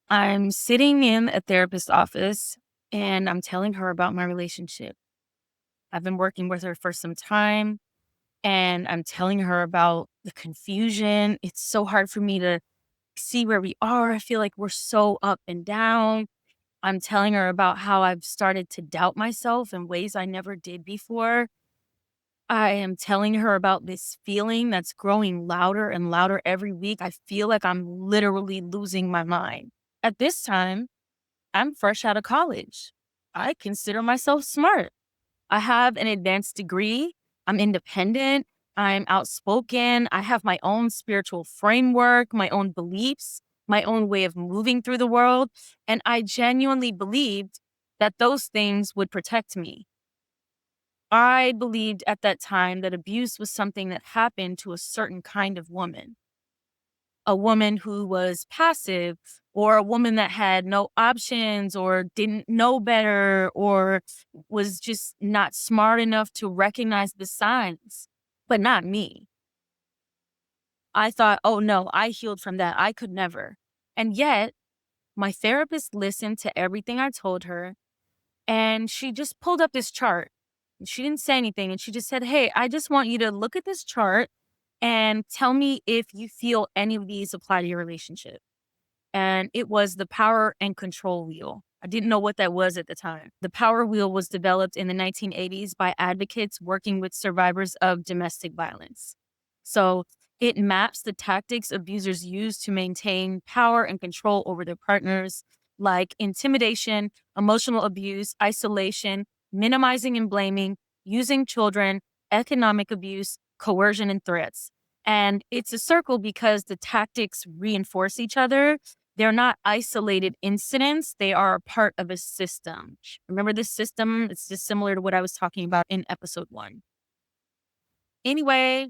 I'm sitting in a therapist's office and I'm telling her about my relationship. I've been working with her for some time and I'm telling her about the confusion. It's so hard for me to see where we are. I feel like we're so up and down. I'm telling her about how I've started to doubt myself in ways I never did before. I am telling her about this feeling that's growing louder and louder every week. I feel like I'm literally losing my mind. At this time, I'm fresh out of college. I consider myself smart. I have an advanced degree. I'm independent. I'm outspoken. I have my own spiritual framework, my own beliefs, my own way of moving through the world. And I genuinely believed that those things would protect me. I believed at that time that abuse was something that happened to a certain kind of woman, a woman who was passive or a woman that had no options or didn't know better or was just not smart enough to recognize the signs, but not me. I thought, oh no, I healed from that. I could never. And yet, my therapist listened to everything I told her and she just pulled up this chart. She didn't say anything and she just said, hey, I just want you to look at this chart and tell me if you feel any of these apply to your relationship. And it was the power and control wheel. I didn't know what that was at the time. The power wheel was developed in the 1980s by advocates working with survivors of domestic violence. So it maps the tactics abusers use to maintain power and control over their partners, like intimidation, emotional abuse, isolation, minimizing and blaming, using children, economic abuse, coercion, and threats. And it's a circle because the tactics reinforce each other. They're not isolated incidents. They are a part of a system. Remember this system? It's just similar to what I was talking about in episode 1. Anyway,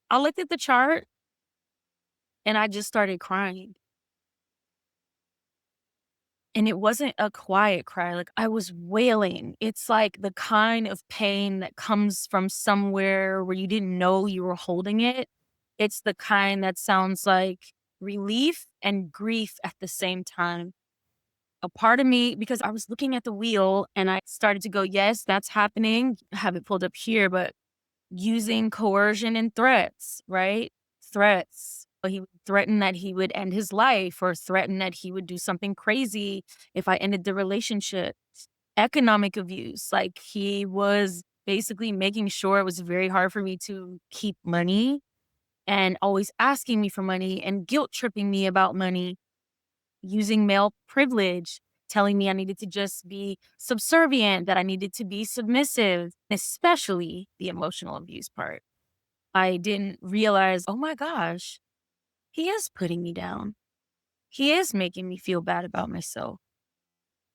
I looked at the chart and I just started crying. And it wasn't a quiet cry. Like I was wailing. It's like the kind of pain that comes from somewhere where you didn't know you were holding it. It's the kind that sounds like relief and grief at the same time. A part of me, because I was looking at the wheel and I started to go, yes, that's happening. I have it pulled up here, but using coercion and threats, right? Threats. He would threaten that he would end his life or threaten that he would do something crazy if I ended the relationship. Economic abuse, like he was basically making sure it was very hard for me to keep money and always asking me for money and guilt tripping me about money, using male privilege, telling me I needed to just be subservient, that I needed to be submissive, especially the emotional abuse part. I didn't realize, oh my gosh, he is putting me down. He is making me feel bad about myself.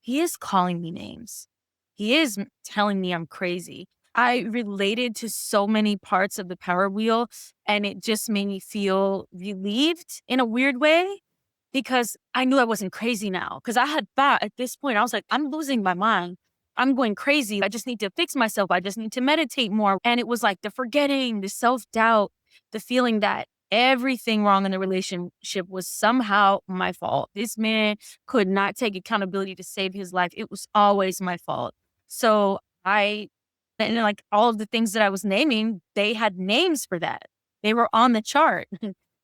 He is calling me names. He is telling me I'm crazy. I related to so many parts of the power wheel and it just made me feel relieved in a weird way because I knew I wasn't crazy now. Because I had thought at this point, I was like, I'm losing my mind. I'm going crazy. I just need to fix myself. I just need to meditate more. And it was like the forgetting, the self doubt, the feeling that everything wrong in the relationship was somehow my fault. This man could not take accountability to save his life. It was always my fault. So and then, like all of the things that I was naming, they had names for that. They were on the chart.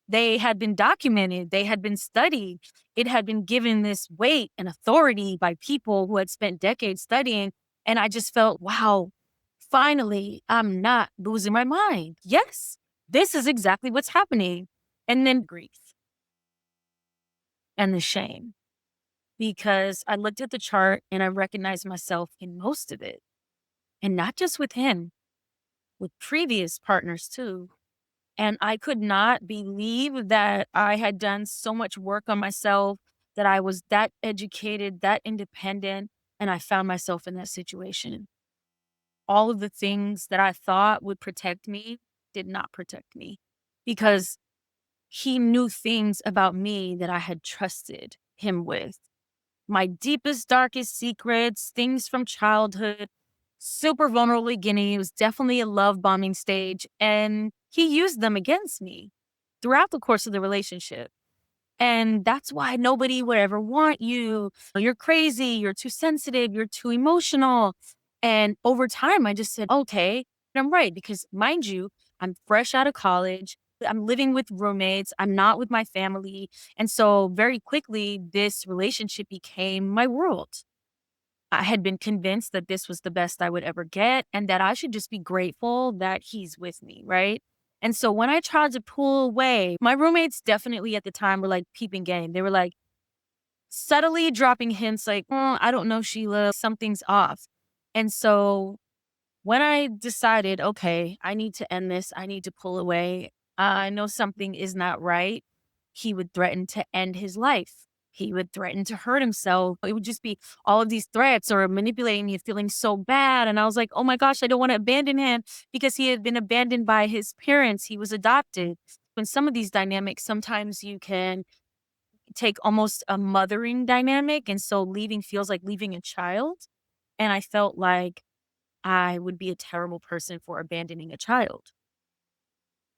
They had been documented. They had been studied. It had been given this weight and authority by people who had spent decades studying. And I just felt, wow, finally, I'm not losing my mind. Yes, this is exactly what's happening. And then grief and the shame, because I looked at the chart and I recognized myself in most of it. And not just with him, with previous partners too. And I could not believe that I had done so much work on myself, that I was that educated, that independent, and I found myself in that situation. All of the things that I thought would protect me did not protect me because he knew things about me that I had trusted him with. My deepest, darkest secrets, things from childhood, super vulnerable beginning. It was definitely a love bombing stage. And he used them against me throughout the course of the relationship. And that's why nobody would ever want you. You're crazy. You're too sensitive. You're too emotional. And over time, I just said, okay, I'm right. Because mind you, I'm fresh out of college. I'm living with roommates. I'm not with my family. And so very quickly, this relationship became my world. I had been convinced that this was the best I would ever get and that I should just be grateful that he's with me, right? And so when I tried to pull away, my roommates definitely at the time were like peeping game. They were like subtly dropping hints like, I don't know, Sheila, something's off. And so when I decided, okay, I need to end this, I need to pull away, I know something is not right, he would threaten to end his life. He would threaten to hurt himself. It would just be all of these threats or manipulating me, feeling so bad. And I was like, oh my gosh, I don't want to abandon him because he had been abandoned by his parents. He was adopted. In some of these dynamics, sometimes you can take almost a mothering dynamic. And so leaving feels like leaving a child. And I felt like I would be a terrible person for abandoning a child.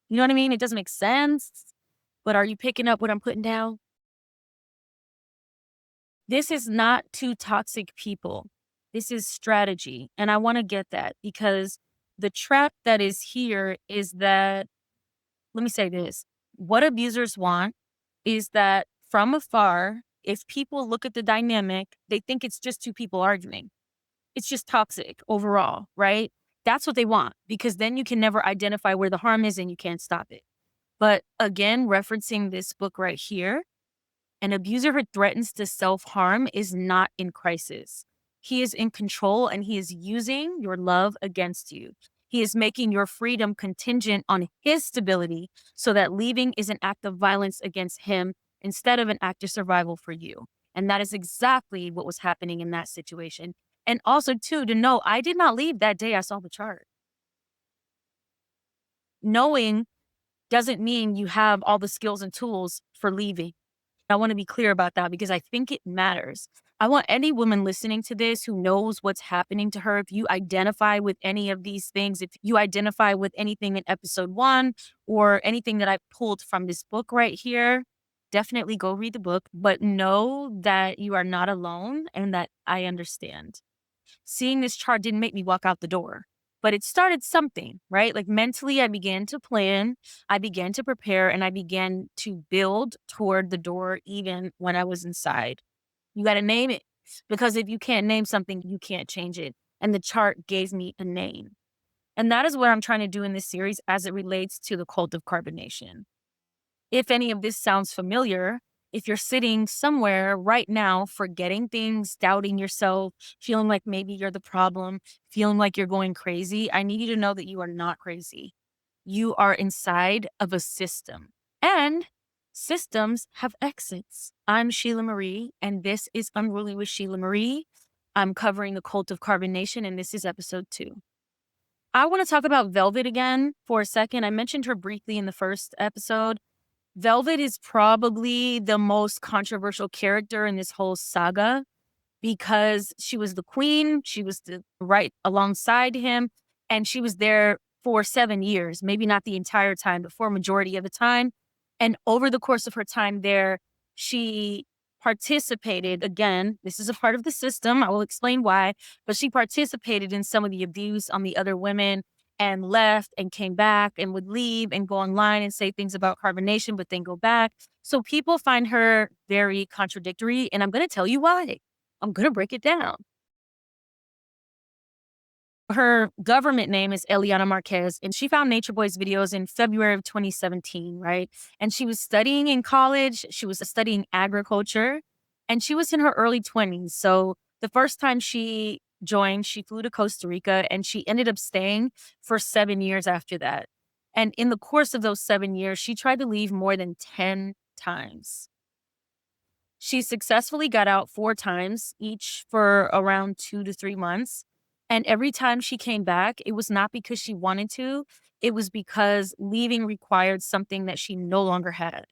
You know what I mean? It doesn't make sense. But are you picking up what I'm putting down? This is not two toxic people. This is strategy. And I want to get that because the trap that is here is that, let me say this. What abusers want is that from afar, if people look at the dynamic, they think it's just two people arguing. It's just toxic overall, right? That's what they want because then you can never identify where the harm is and you can't stop it. But again, referencing this book right here, an abuser who threatens to self harm is not in crisis. He is in control and he is using your love against you. He is making your freedom contingent on his stability so that leaving is an act of violence against him instead of an act of survival for you. And that is exactly what was happening in that situation. And also, too, to know I did not leave that day I saw the chart. Knowing doesn't mean you have all the skills and tools for leaving. I want to be clear about that because I think it matters. I want any woman listening to this who knows what's happening to her. If you identify with any of these things, if you identify with anything in episode 1 or anything that I pulled from this book right here, definitely go read the book, but know that you are not alone and that I understand. Seeing this chart didn't make me walk out the door, but it started something, right? Like mentally, I began to plan, I began to prepare, and I began to build toward the door even when I was inside. You got to name it because if you can't name something, you can't change it. And the chart gave me a name. And that is what I'm trying to do in this series as it relates to the cult of carbonation. If any of this sounds familiar, if you're sitting somewhere right now, forgetting things, doubting yourself, feeling like maybe you're the problem, feeling like you're going crazy, I need you to know that you are not crazy. You are inside of a system, and systems have exits. I'm Sheila Marie, and this is Unruly with Sheila Marie. I'm covering the cult of carbonation, and this is episode 2. I want to talk about Velvet again for a second. I mentioned her briefly in the first episode. Velvet is probably the most controversial character in this whole saga because she was the queen, she was right alongside him, and she was there for 7 years, maybe not the entire time, but for a majority of the time. And over the course of her time there, she participated again. This is a part of the system. I will explain why, but she participated in some of the abuse on the other women and left and came back and would leave and go online and say things about carbonation, but then go back. So people find her very contradictory. And I'm going to tell you why. I'm going to break it down. Her government name is Eliana Marquez, and she found Nature Boy's videos in February of 2017, right? And she was studying in college. She was studying agriculture, and she was in her early 20s. So the first time she joined, she flew to Costa Rica, and she ended up staying for 7 years after that. And in the course of those 7 years, she tried to leave more than 10 times. She successfully got out 4 times, each for around 2 to 3 months. And every time she came back, it was not because she wanted to. It was because leaving required something that she no longer had.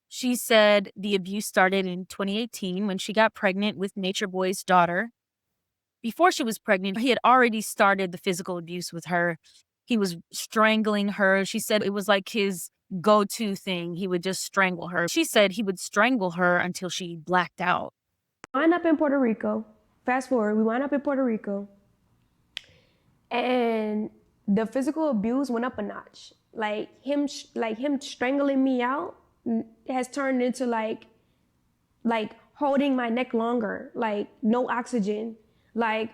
She said the abuse started in 2018 when she got pregnant with Nature Boy's daughter. Before she was pregnant, he had already started the physical abuse with her. He was strangling her. She said it was like his go-to thing. He would just strangle her. She said he would strangle her until she blacked out. Wind up in Puerto Rico. Fast forward, we wind up in Puerto Rico. And the physical abuse went up a notch. Like him strangling me out has turned into like holding my neck longer, like no oxygen, like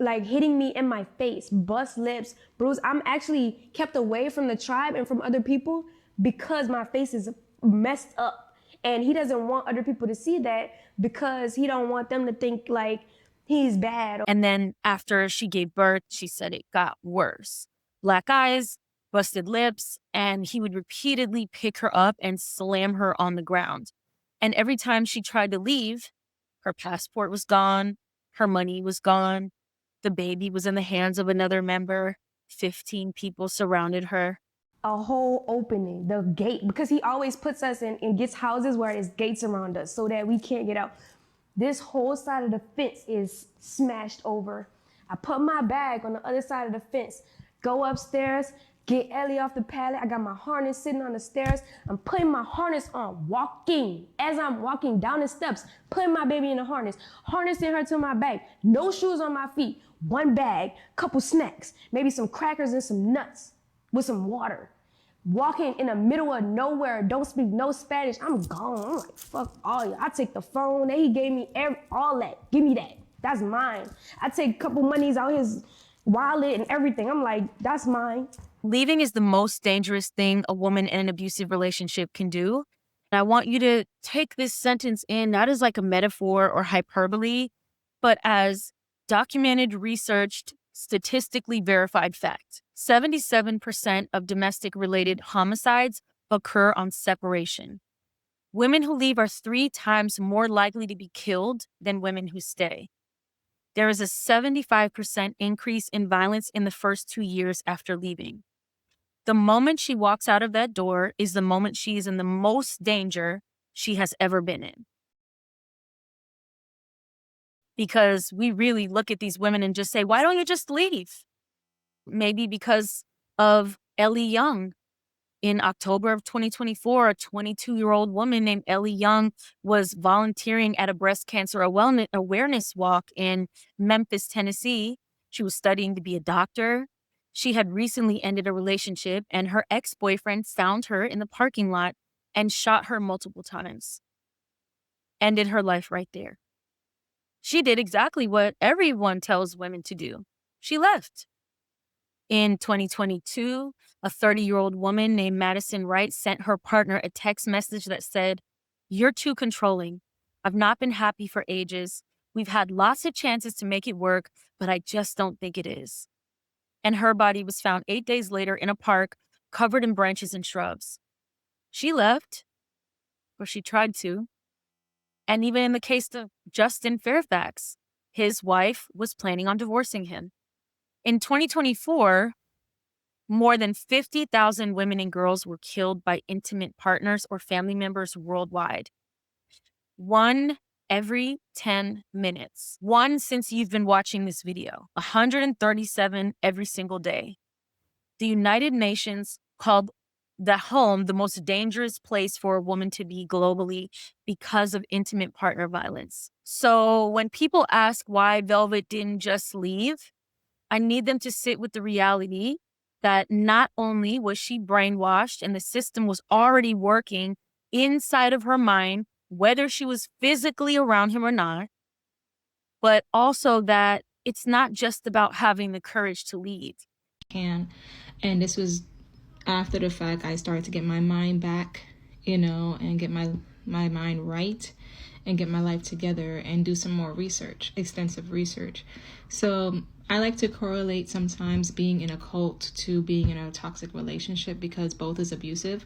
hitting me in my face, bust lips, bruise. I'm actually kept away from the tribe and from other people because my face is messed up. And he doesn't want other people to see that because he don't want them to think like he's bad. And then after she gave birth, she said it got worse. Black eyes, busted lips, and he would repeatedly pick her up and slam her on the ground. And every time she tried to leave, her passport was gone, her money was gone, the baby was in the hands of another member, 15 people surrounded her. A whole opening, the gate, because he always puts us in gets houses where there's gates around us so that we can't get out. This whole side of the fence is smashed over. I put my bag on the other side of the fence, go upstairs, get Ellie off the pallet. I got my harness sitting on the stairs. I'm putting my harness on, walking. As I'm walking down the steps, putting my baby in the harness, harnessing her to my bag. No shoes on my feet, one bag, couple snacks, maybe some crackers and some nuts with some water. Walking in the middle of nowhere, don't speak no Spanish. I'm gone. I'm like, fuck all y'all. I take the phone that he gave me, all that. Give me that. That's mine. I take a couple monies out his wallet and everything. I'm like, that's mine. Leaving is the most dangerous thing a woman in an abusive relationship can do. And I want you to take this sentence in, not as like a metaphor or hyperbole, but as documented, researched, statistically verified fact. 77% of domestic-related homicides occur on separation. Women who leave are 3 times more likely to be killed than women who stay. There is a 75% increase in violence in the first 2 years after leaving. The moment she walks out of that door is the moment she is in the most danger she has ever been in. Because we really look at these women and just say, why don't you just leave? Maybe because of Ellie Young. In October of 2024, a 22-year-old woman named Ellie Young was volunteering at a breast cancer awareness walk in Memphis, Tennessee. She was studying to be a doctor. She had recently ended a relationship, and her ex-boyfriend found her in the parking lot and shot her multiple times. Ended her life right there. She did exactly what everyone tells women to do. She left. In 2022, a 30-year-old woman named Madison Wright sent her partner a text message that said, "You're too controlling. I've not been happy for ages. We've had lots of chances to make it work, but I just don't think it is." And her body was found 8 days later in a park covered in branches and shrubs. She left, or she tried to. And even in the case of Justin Fairfax, his wife was planning on divorcing him. In 2024, more than 50,000 women and girls were killed by intimate partners or family members worldwide. 1 every 10 minutes. 1 since you've been watching this video. 137 every single day. The United Nations called the most dangerous place for a woman to be globally because of intimate partner violence. So when people ask why Velvet didn't just leave, I need them to sit with the reality that not only was she brainwashed and the system was already working inside of her mind, whether she was physically around him or not, but also that it's not just about having the courage to leave. And this was after the fact I started to get my mind back, and get my mind right and get my life together and do some more research, extensive research. So I like to correlate sometimes being in a cult to being in a toxic relationship because both is abusive,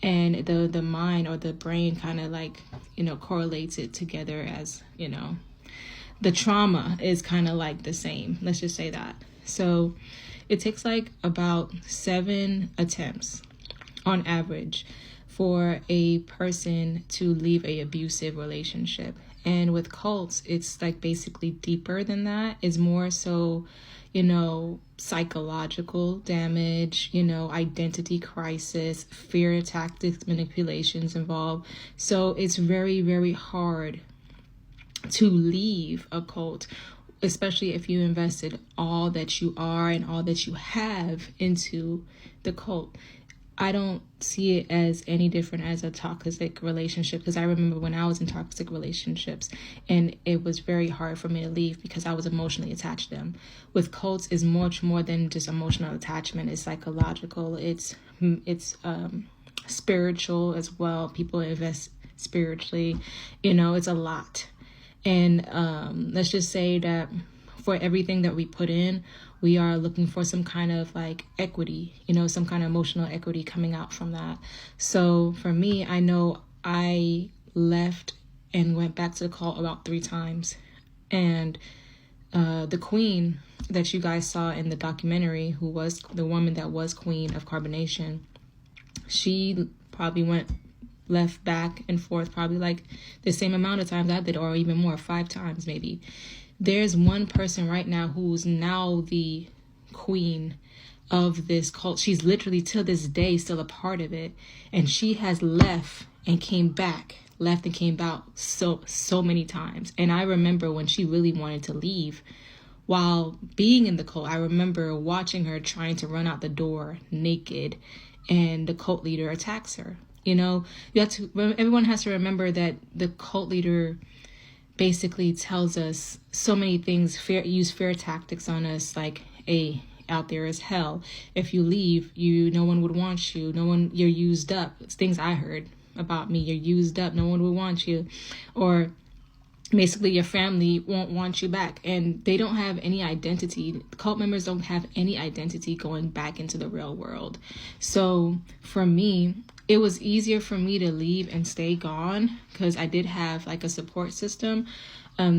and the mind or the brain kind of correlates it together as, the trauma is kind of like the same. Let's just say that. So it takes about 7 attempts on average for a person to leave a abusive relationship. And with cults, it's basically deeper than that. It's more so psychological damage, identity crisis, fear tactics, manipulations involved. So it's very, very hard to leave a cult, especially if you invested all that you are and all that you have into the cult. I don't see it as any different as a toxic relationship, because I remember when I was in toxic relationships and it was very hard for me to leave because I was emotionally attached to them. With cults is much more than just emotional attachment. It's psychological. It's spiritual as well. People invest spiritually. It's a lot. And let's just say that for everything that we put in, we are looking for some kind of like equity, some kind of emotional equity coming out from that. So for me, I know I left and went back to the cult about 3 times. And the queen that you guys saw in the documentary, who was the woman that was queen of carbonation, she probably left back and forth probably like the same amount of times I did, or even more, 5 times maybe. There's one person right now who's now the queen of this cult. She's literally to this day still a part of it, and she has left and came back, left and came back so many times. And I remember when she really wanted to leave while being in the cult, I remember watching her trying to run out the door naked, and the cult leader attacks her. Everyone has to remember that the cult leader basically tells us so many things, use fear tactics on us, like, out there is hell. If you leave, no one would want you. You're used up. It's things I heard about me. You're used up. No one would want you. Or basically your family won't want you back. And they don't have any identity. Cult members don't have any identity going back into the real world. So for me, it was easier for me to leave and stay gone because I did have like a support system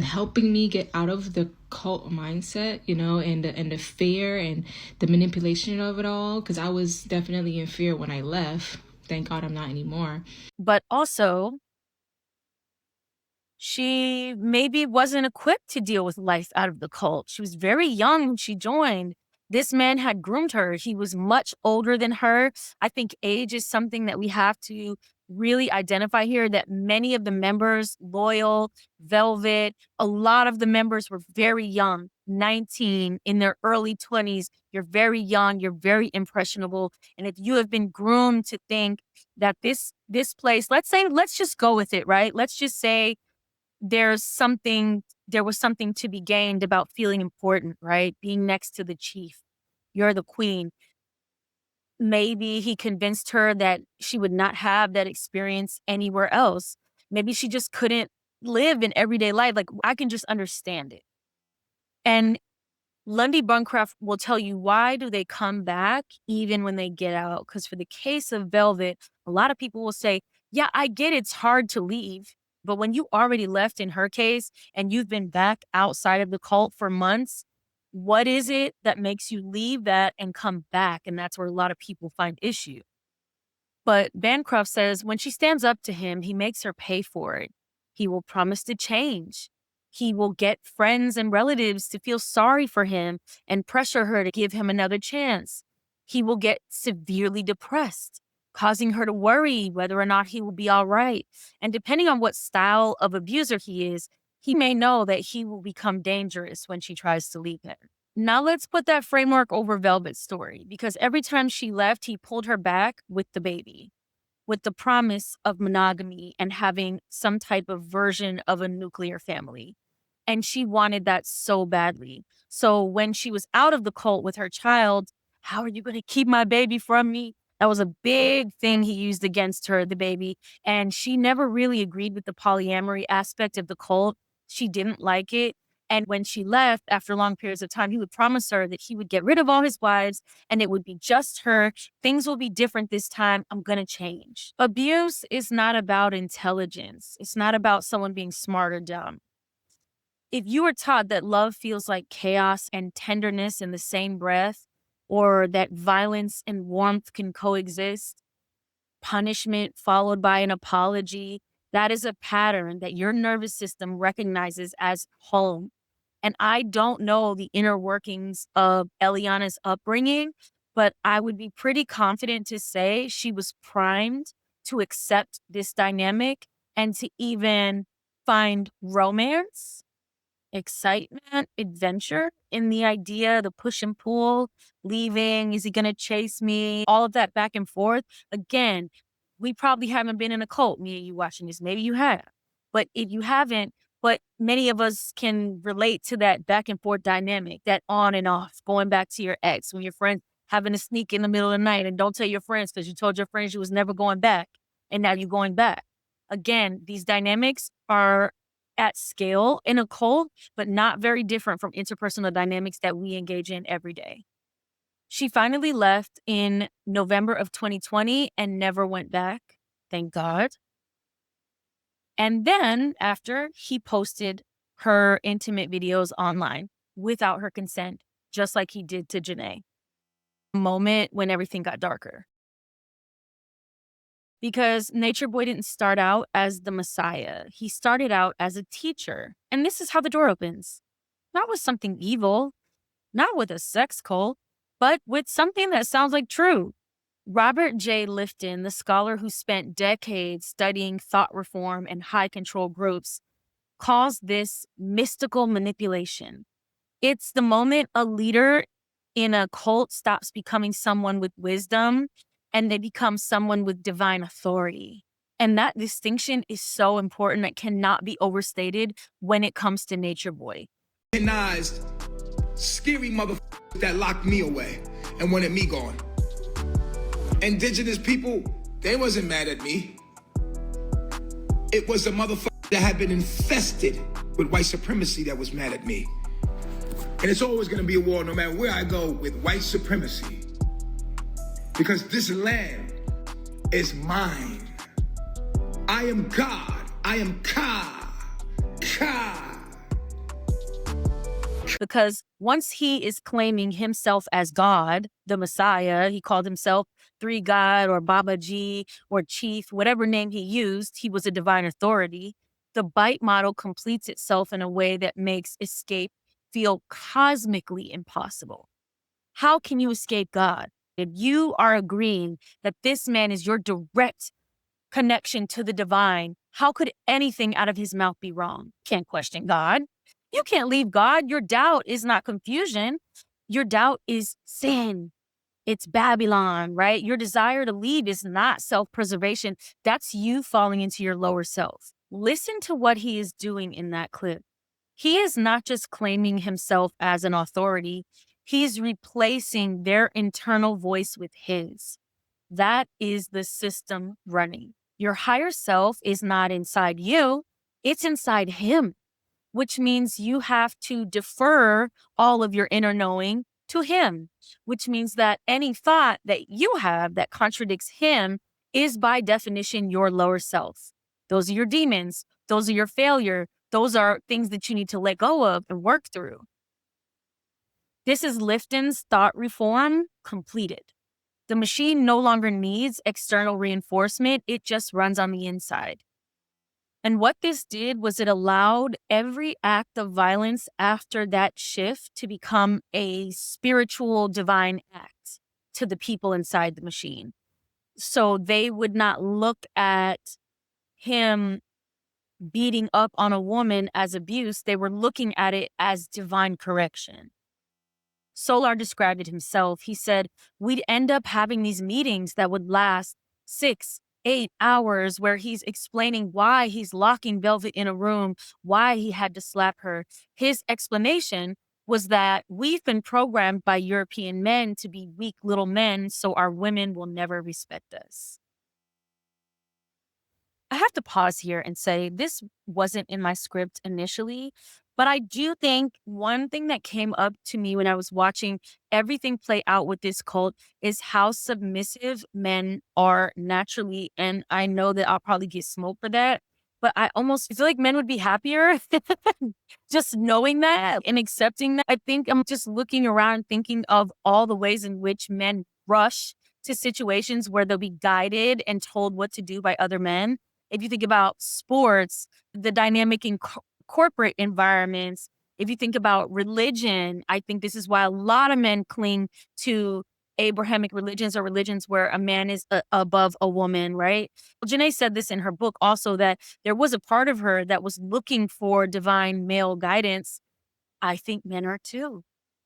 helping me get out of the cult mindset, and the fear and the manipulation of it all, because I was definitely in fear when I left. Thank God I'm not anymore. But also, she maybe wasn't equipped to deal with life out of the cult. She was very young when she joined. This man had groomed her. He was much older than her. I think age is something that we have to really identify here, that many of the members, Loyal, Velvet, a lot of the members were very young, 19, in their early 20s. You're very young, you're very impressionable. And if you have been groomed to think that this place, let's just go with it, right? Let's just say there was something to be gained about feeling important, right? Being next to the chief. You're the queen. Maybe he convinced her that she would not have that experience anywhere else. Maybe she just couldn't live in everyday life. Like, I can just understand it. And Lundy Bancroft will tell you, why do they come back even when they get out? Because for the case of Velvet, a lot of people will say, yeah, I get it's hard to leave. But when you already left in her case and you've been back outside of the cult for months, what is it that makes you leave that and come back? And that's where a lot of people find issue. But Bancroft says when she stands up to him, he makes her pay for it. He will promise to change. He will get friends and relatives to feel sorry for him and pressure her to give him another chance. He will get severely depressed, causing her to worry whether or not he will be all right. And depending on what style of abuser he is, he may know that he will become dangerous when she tries to leave him. Now let's put that framework over Velvet's story, because every time she left, he pulled her back with the baby, with the promise of monogamy and having some type of version of a nuclear family. And she wanted that so badly. So when she was out of the cult with her child, how are you going to keep my baby from me? That was a big thing he used against her, the baby. And she never really agreed with the polyamory aspect of the cult. She didn't like it. And when she left, after long periods of time, he would promise her that he would get rid of all his wives and it would be just her. Things will be different this time. I'm going to change. Abuse is not about intelligence. It's not about someone being smart or dumb. If you were taught that love feels like chaos and tenderness in the same breath, or that violence and warmth can coexist, punishment followed by an apology, that is a pattern that your nervous system recognizes as home. And I don't know the inner workings of Eliana's upbringing, but I would be pretty confident to say she was primed to accept this dynamic and to even find romance, excitement, adventure in the idea, the push and pull, leaving, is he gonna chase me? All of that back and forth. Again, we probably haven't been in a cult, me and you watching this. Maybe you have. But if you haven't, but many of us can relate to that back and forth dynamic, that on and off, going back to your ex, when your friend having to sneak in the middle of the night and don't tell your friends because you told your friends you was never going back. And now you're going back. Again, these dynamics are at scale in a cult, but not very different from interpersonal dynamics that we engage in every day. She finally left in November of 2020 and never went back. Thank God. And then after, he posted her intimate videos online without her consent, just like he did to Janae. Moment when everything got darker. Because Nature Boy didn't start out as the Messiah. He started out as a teacher. And this is how the door opens. Not with something evil, not with a sex cult, but with something that sounds like true. Robert J. Lifton, the scholar who spent decades studying thought reform and high control groups, calls this mystical manipulation. It's the moment a leader in a cult stops becoming someone with wisdom and they become someone with divine authority. And that distinction is so important. It cannot be overstated when it comes to Nature Boy. Recognized scary motherfuckers that locked me away and wanted me gone. Indigenous people, they wasn't mad at me. It was a motherfucker that had been infested with white supremacy that was mad at me. And it's always gonna be a war no matter where I go with white supremacy. Because this land is mine. I am God. I am Ka. Because once he is claiming himself as God, the Messiah, he called himself Three God or Baba G or Chief, whatever name he used, he was a divine authority. The bite model completes itself in a way that makes escape feel cosmically impossible. How can you escape God? If you are agreeing that this man is your direct connection to the divine, how could anything out of his mouth be wrong? Can't question God. You can't leave God. Your doubt is not confusion. Your doubt is sin. It's Babylon, right? Your desire to leave is not self-preservation. That's you falling into your lower self. Listen to what he is doing in that clip. He is not just claiming himself as an authority. He's replacing their internal voice with his. That is the system running. Your higher self is not inside you. It's inside him, which means you have to defer all of your inner knowing to him, which means that any thought that you have that contradicts him is by definition your lower self. Those are your demons. Those are your failure. Those are things that you need to let go of and work through. This is Lifton's thought reform completed. The machine no longer needs external reinforcement. It just runs on the inside. And what this did was it allowed every act of violence after that shift to become a spiritual divine act to the people inside the machine. So they would not look at him beating up on a woman as abuse. They were looking at it as divine correction. Solar described it himself. He said, we'd end up having these meetings that would last 6-8 hours where he's explaining why he's locking Velvet in a room, why he had to slap her. His explanation was that we've been programmed by European men to be weak little men, so our women will never respect us. I have to pause here and say this wasn't in my script initially, but I do think one thing that came up to me when I was watching everything play out with this cult is how submissive men are naturally. And I know that I'll probably get smoked for that, but I almost feel like men would be happier just knowing that and accepting that. I think I'm just looking around thinking of all the ways in which men rush to situations where they'll be guided and told what to do by other men. If you think about sports, the dynamic in corporate environments, If you think about religion, I think this is why a lot of men cling to Abrahamic religions or religions where a man is above a woman, right? Well, Janae said this in her book also, that there was a part of her that was looking for divine male guidance. I think men are too.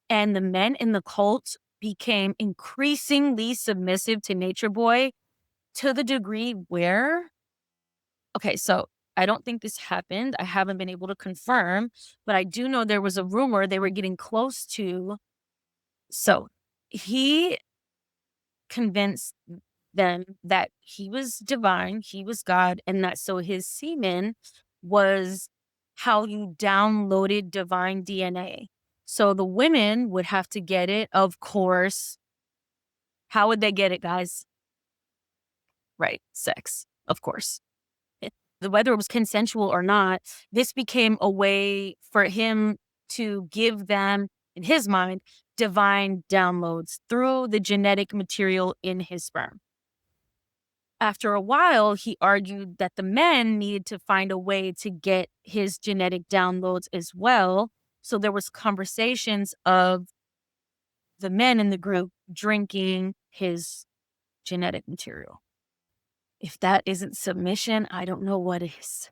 And the men in the cult became increasingly submissive to Nature Boy to the degree where, okay, so I don't think this happened. I haven't been able to confirm, but I do know there was a rumor they were getting close to. So he convinced them that he was divine, he was God, and that so his semen was how you downloaded divine DNA. So the women would have to get it, of course. How would they get it, guys? Right, sex, of course. Whether it was consensual or not, this became a way for him to give them, in his mind, divine downloads through the genetic material in his sperm. After a while, he argued that the men needed to find a way to get his genetic downloads as well. So there was conversations of the men in the group drinking his genetic material. If that isn't submission, I don't know what is.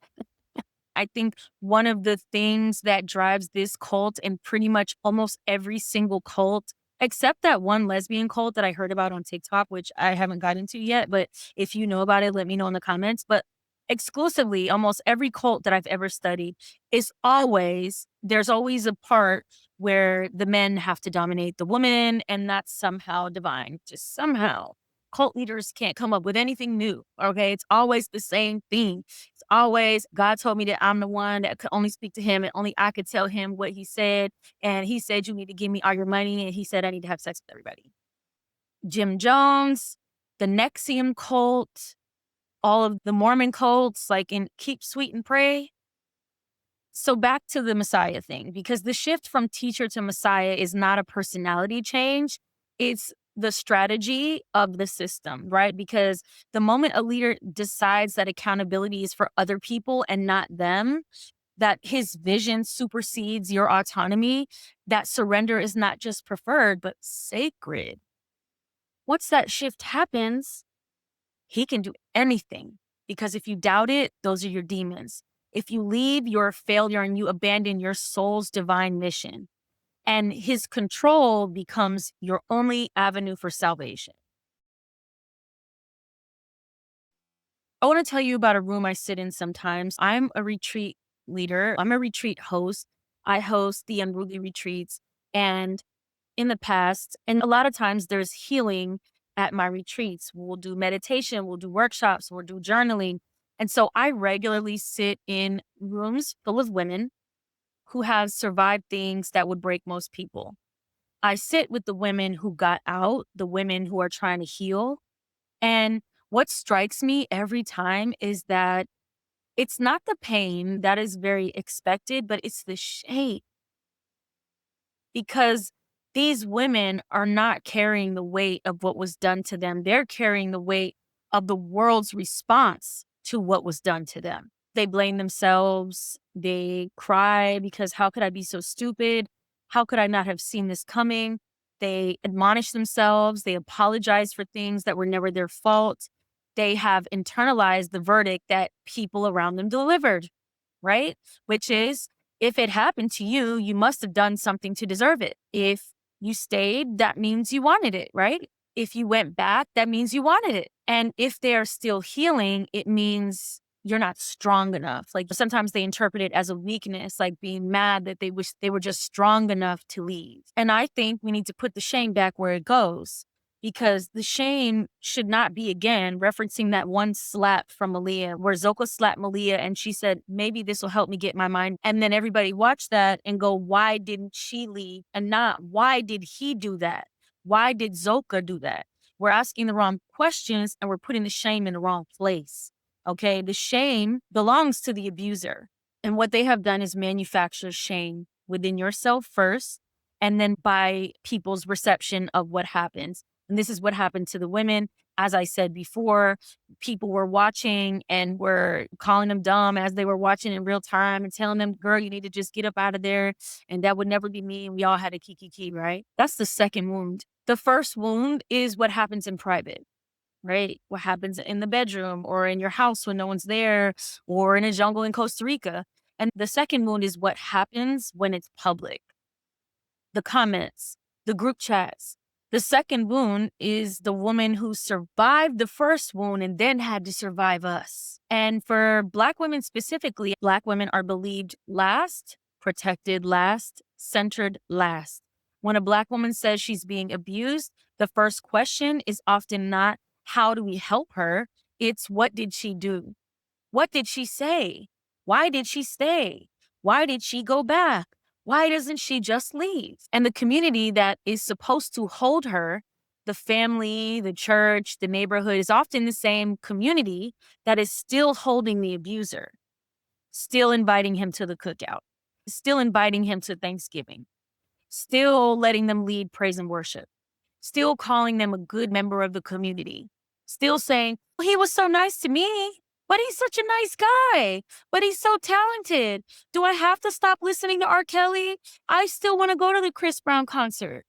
I think one of the things that drives this cult, and pretty much almost every single cult, except that one lesbian cult that I heard about on TikTok, which I haven't got into yet, but if you know about it, let me know in the comments. But exclusively, almost every cult that I've ever studied there's always a part where the men have to dominate the woman, and that's somehow divine, just somehow. Cult leaders can't come up with anything new, okay? It's always the same thing. It's always, God told me that I'm the one that could only speak to him and only I could tell him what he said. And he said, you need to give me all your money. And he said, I need to have sex with everybody. Jim Jones, the Nexium cult, all of the Mormon cults, like in Keep Sweet and Pray. So back to the Messiah thing, because the shift from teacher to Messiah is not a personality change. It's the strategy of the system, right? Because the moment a leader decides that accountability is for other people and not them, that his vision supersedes your autonomy, that surrender is not just preferred, but sacred. Once that shift happens, he can do anything, because if you doubt it, those are your demons. If you leave, you're a failure and you abandon your soul's divine mission. And his control becomes your only avenue for salvation. I want to tell you about a room I sit in sometimes. I'm a retreat leader. I'm a retreat host. I host the Unruly retreats. And in the past, and a lot of times there's healing at my retreats. We'll do meditation, we'll do workshops, we'll do journaling. And so I regularly sit in rooms full of women who have survived things that would break most people. I sit with the women who got out, the women who are trying to heal. And what strikes me every time is that it's not the pain that is very expected, but it's the shame. Because these women are not carrying the weight of what was done to them. They're carrying the weight of the world's response to what was done to them. They blame themselves. They cry because how could I be so stupid? How could I not have seen this coming? They admonish themselves. They apologize for things that were never their fault. They have internalized the verdict that people around them delivered, right? Which is, if it happened to you, you must have done something to deserve it. If you stayed, that means you wanted it, right? If you went back, that means you wanted it. And if they're still healing, it means you're not strong enough. Like sometimes they interpret it as a weakness, like being mad that they wish they were just strong enough to leave. And I think we need to put the shame back where it goes, because the shame should not be, again, referencing that one slap from Aaliyah where Zoka slapped Malia and she said, maybe this will help me get my mind. And then everybody watched that and go, why didn't she leave? And not, why did he do that? Why did Zoka do that? We're asking the wrong questions and we're putting the shame in the wrong place. Okay, the shame belongs to the abuser. And what they have done is manufacture shame within yourself first, and then by people's reception of what happens. And this is what happened to the women. As I said before, people were watching and were calling them dumb as they were watching in real time and telling them, girl, you need to just get up out of there. And that would never be me. And we all had a kiki, right? That's the second wound. The first wound is what happens in private, right? What happens in the bedroom or in your house when no one's there or in a jungle in Costa Rica. And the second wound is what happens when it's public, the comments, the group chats. The second wound is the woman who survived the first wound and then had to survive us. And for Black women specifically, Black women are believed last, protected last, centered last. When a Black woman says she's being abused, the first question is often not, how do we help her? It's, what did she do? What did she say? Why did she stay? Why did she go back? Why doesn't she just leave? And the community that is supposed to hold her, the family, the church, the neighborhood, is often the same community that is still holding the abuser, still inviting him to the cookout, still inviting him to Thanksgiving, still letting them lead praise and worship, still calling them a good member of the community, still saying, well, he was so nice to me, but he's such a nice guy, but he's so talented. Do I have to stop listening to R. Kelly? I still want to go to the Chris Brown concert.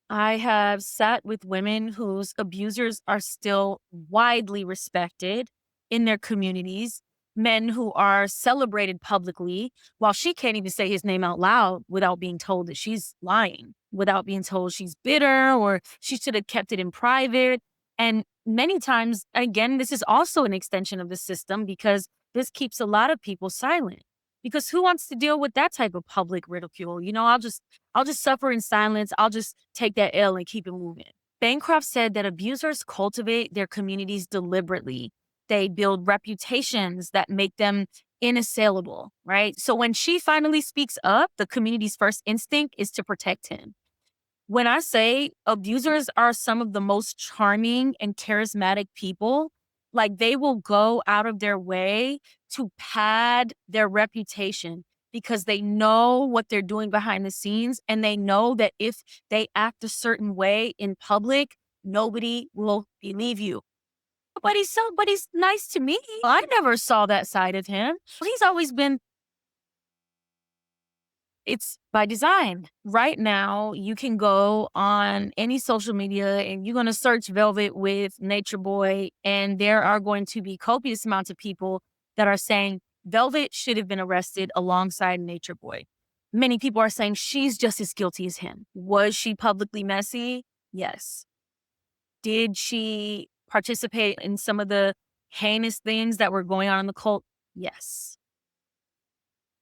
I have sat with women whose abusers are still widely respected in their communities, men who are celebrated publicly, while she can't even say his name out loud without being told that she's lying, without being told she's bitter or she should have kept it in private. And many times, again, this is also an extension of the system because this keeps a lot of people silent. Because who wants to deal with that type of public ridicule? I'll just suffer in silence. I'll just take that L and keep it moving. Bancroft said that abusers cultivate their communities deliberately. They build reputations that make them inassailable, right? So when she finally speaks up, the community's first instinct is to protect him. When I say abusers are some of the most charming and charismatic people, like they will go out of their way to pad their reputation because they know what they're doing behind the scenes and they know that if they act a certain way in public, nobody will believe you. But he's nice to me. I never saw that side of him. He's always been. It's by design. Right now, you can go on any social media and you're going to search Velvet with Nature Boy, and there are going to be copious amounts of people that are saying Velvet should have been arrested alongside Nature Boy. Many people are saying she's just as guilty as him. Was she publicly messy? Yes. Did she participate in some of the heinous things that were going on in the cult? Yes.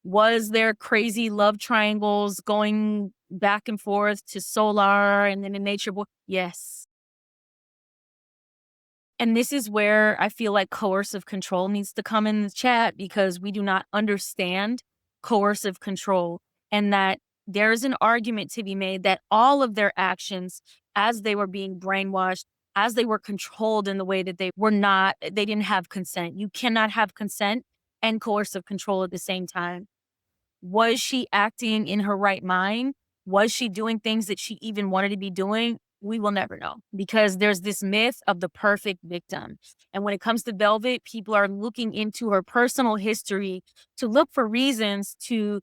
Was there crazy love triangles going back and forth to Solar and then in Nature Boy? Yes. And this is where I feel like coercive control needs to come in the chat because we do not understand coercive control, and that there's an argument to be made that all of their actions as they were being brainwashed, as they were controlled in the way that they didn't have consent. You cannot have consent and coercive control at the same time. Was she acting in her right mind? Was she doing things that she even wanted to be doing? We will never know because there's this myth of the perfect victim. And when it comes to Velvet, people are looking into her personal history to look for reasons to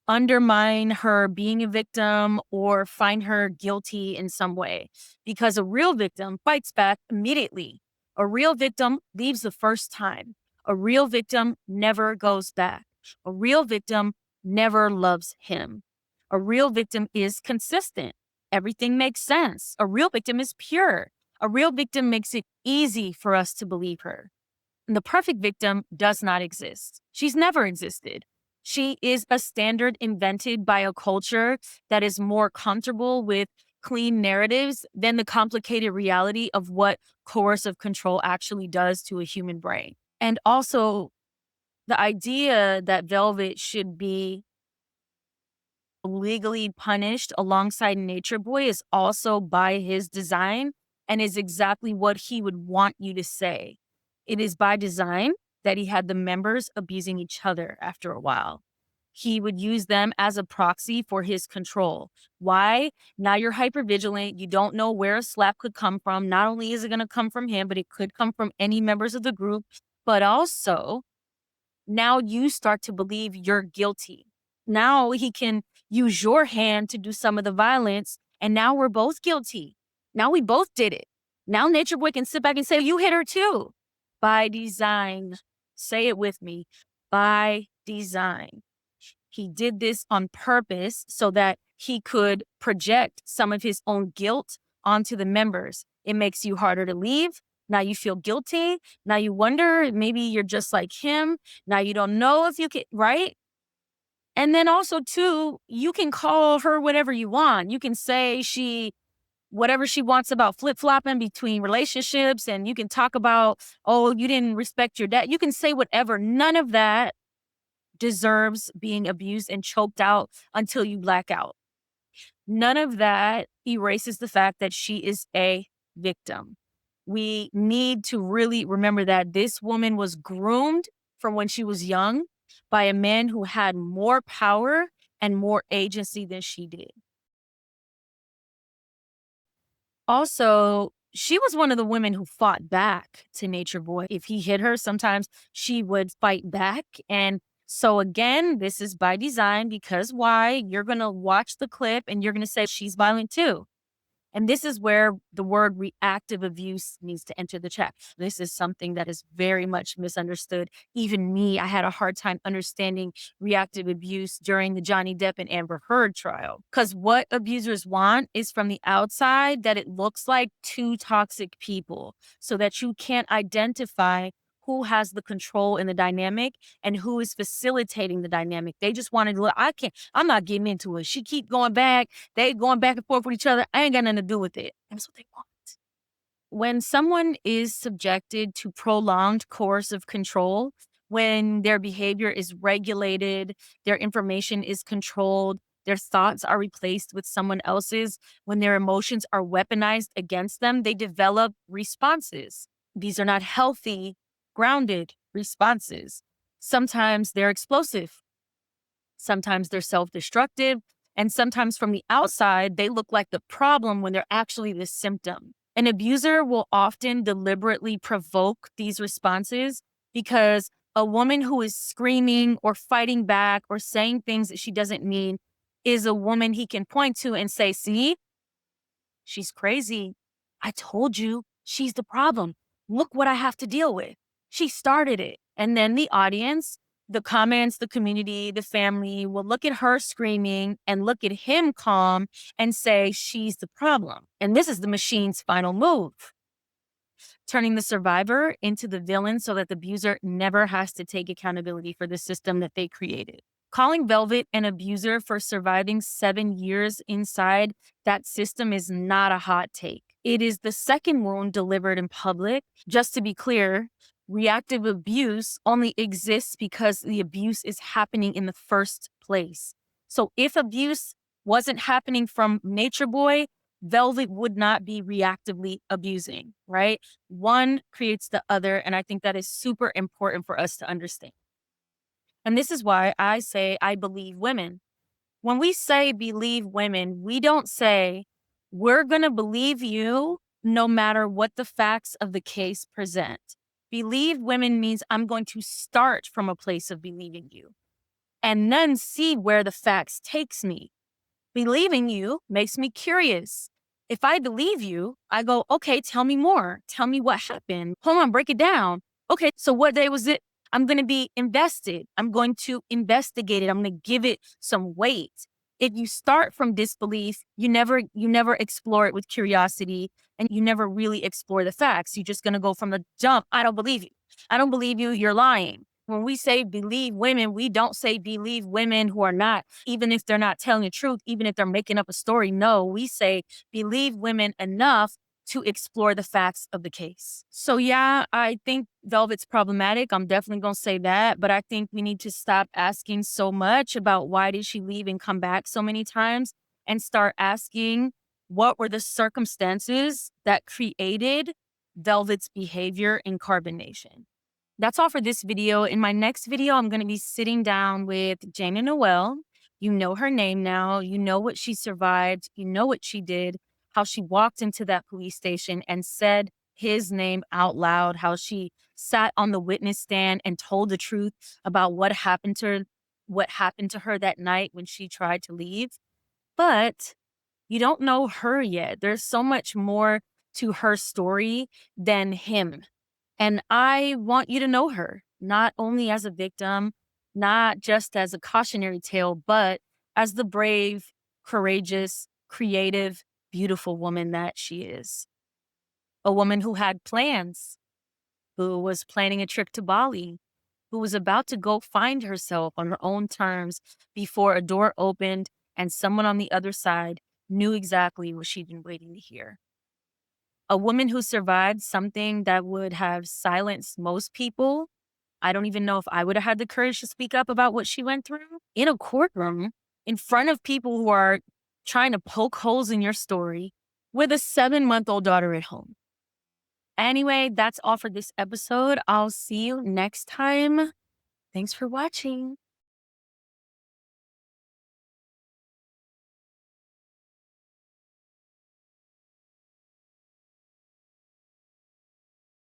undermine her being a victim or find her guilty in some way. Because a real victim fights back immediately. A real victim leaves the first time. A real victim never goes back. A real victim never loves him. A real victim is consistent. Everything makes sense. A real victim is pure. A real victim makes it easy for us to believe her. And the perfect victim does not exist. She's never existed. She is a standard invented by a culture that is more comfortable with clean narratives than the complicated reality of what coercive control actually does to a human brain. And also, the idea that Velvet should be legally punished alongside Nature Boy is also by his design and is exactly what he would want you to say. It is by design that he had the members abusing each other after a while. He would use them as a proxy for his control. Why? Now you're hypervigilant. You don't know where a slap could come from. Not only is it going to come from him, but it could come from any members of the group. But also, now you start to believe you're guilty. Now he can use your hand to do some of the violence. And now we're both guilty. Now we both did it. Now Nature Boy can sit back and say, you hit her too. By design. Say it with me. By design. He did this on purpose so that he could project some of his own guilt onto the members. It makes you harder to leave. Now you feel guilty. Now you wonder, maybe you're just like him. Now you don't know if you can, right? And then also, too, you can call her whatever you want. You can say whatever she wants about flip-flopping between relationships, and you can talk about, oh, you didn't respect your dad. You can say whatever. None of that deserves being abused and choked out until you black out. None of that erases the fact that she is a victim. We need to really remember that this woman was groomed from when she was young by a man who had more power and more agency than she did. Also, she was one of the women who fought back to Nature Boy. If he hit her, sometimes she would fight back. And so again, this is by design, because why? You're going to watch the clip and you're going to say she's violent too. And this is where the word reactive abuse needs to enter the chat. This is something that is very much misunderstood. Even me, I had a hard time understanding reactive abuse during the Johnny Depp and Amber Heard trial. Because what abusers want is from the outside that it looks like two toxic people so that you can't identify who has the control in the dynamic and who is facilitating the dynamic. They just wanted to look, I'm not getting into it. She keep going back. They going back and forth with each other. I ain't got nothing to do with it. That's what they want. When someone is subjected to prolonged coercive control, when their behavior is regulated, their information is controlled, their thoughts are replaced with someone else's, when their emotions are weaponized against them, they develop responses. These are not healthy, grounded responses. Sometimes they're explosive. Sometimes they're self-destructive. And sometimes from the outside, they look like the problem when they're actually the symptom. An abuser will often deliberately provoke these responses because a woman who is screaming or fighting back or saying things that she doesn't mean is a woman he can point to and say, see, she's crazy. I told you she's the problem. Look what I have to deal with. She started it. And then the audience, the comments, the community, the family will look at her screaming and look at him calm and say she's the problem. And this is the machine's final move, turning the survivor into the villain so that the abuser never has to take accountability for the system that they created. Calling Velvet an abuser for surviving 7 years inside that system is not a hot take. It is the second wound delivered in public. Just to be clear, reactive abuse only exists because the abuse is happening in the first place. So if abuse wasn't happening from Nature Boy, Velvet would not be reactively abusing, right? One creates the other, and I think that is super important for us to understand. And this is why I say I believe women. When we say believe women, we don't say we're going to believe you no matter what the facts of the case present. Believe women means I'm going to start from a place of believing you and then see where the facts takes me. Believing you makes me curious. If I believe you, I go, okay, tell me more. Tell me what happened. Hold on, break it down. Okay, so what day was it? I'm going to be invested. I'm going to investigate it. I'm going to give it some weight. If you start from disbelief, you never explore it with curiosity, and you never really explore the facts. You're just going to go from the jump. I don't believe you. I don't believe you. You're lying. When we say believe women, we don't say believe women who are not, even if they're not telling the truth, even if they're making up a story. No, we say believe women enough to explore the facts of the case. So yeah, I think Velvet's problematic. I'm definitely going to say that. But I think we need to stop asking so much about why did she leave and come back so many times and start asking what were the circumstances that created Velvet's behavior in Carbon Nation. that's all for this video. In my next video, I'm going to be sitting down with Jana Noel. You know her name now. You know what she survived. You know what she did, how she walked into that police station and said his name out loud, how she sat on the witness stand and told the truth about what happened to her that night when she tried to leave. But you don't know her yet. There's so much more to her story than him. And I want you to know her, not only as a victim, not just as a cautionary tale, but as the brave, courageous, creative, beautiful woman that she is. A woman who had plans, who was planning a trip to Bali, who was about to go find herself on her own terms before a door opened and someone on the other side knew exactly what she'd been waiting to hear. A woman who survived something that would have silenced most people. I don't even know if I would have had the courage to speak up about what she went through in a courtroom in front of people who are trying to poke holes in your story with a 7-month-old daughter at home. Anyway, that's all for this episode. I'll see you next time. Thanks for watching.